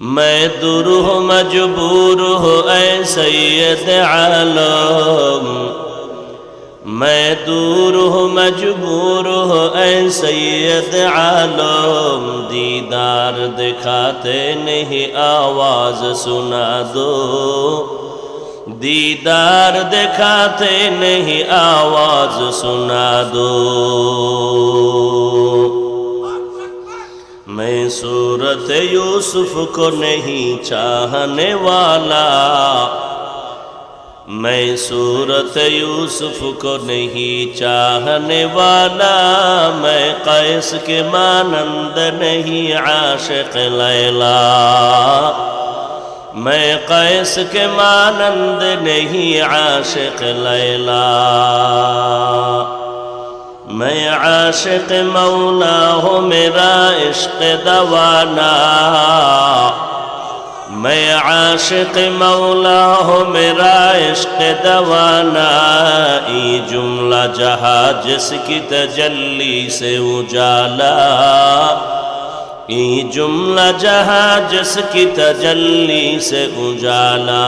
میں دور ہوں مجبور ہوں اے سید عالم، میں دور ہوں مجبور ہوں اے سید عالم، دیدار دکھاتے نہیں آواز سنا دو، دیدار دکھاتے نہیں آواز سنا دو۔ میں صورت یوسف کو نہیں چاہنے والا، میں صورت یوسف کو نہیں چاہنے والا، میں قیس کے مانند نہیں عاشق لیلا، میں قیس کے مانند نہیں عاشق لیلا، میں عاشق مولا ہوں میرا عشق دوانا، میں عاشق مولا ہوں میرا عشق دوانا، ای جملہ جہاں جس کی تجلی سے اجالا، ای جملہ جہاں جس کی تجلی سے اجالا۔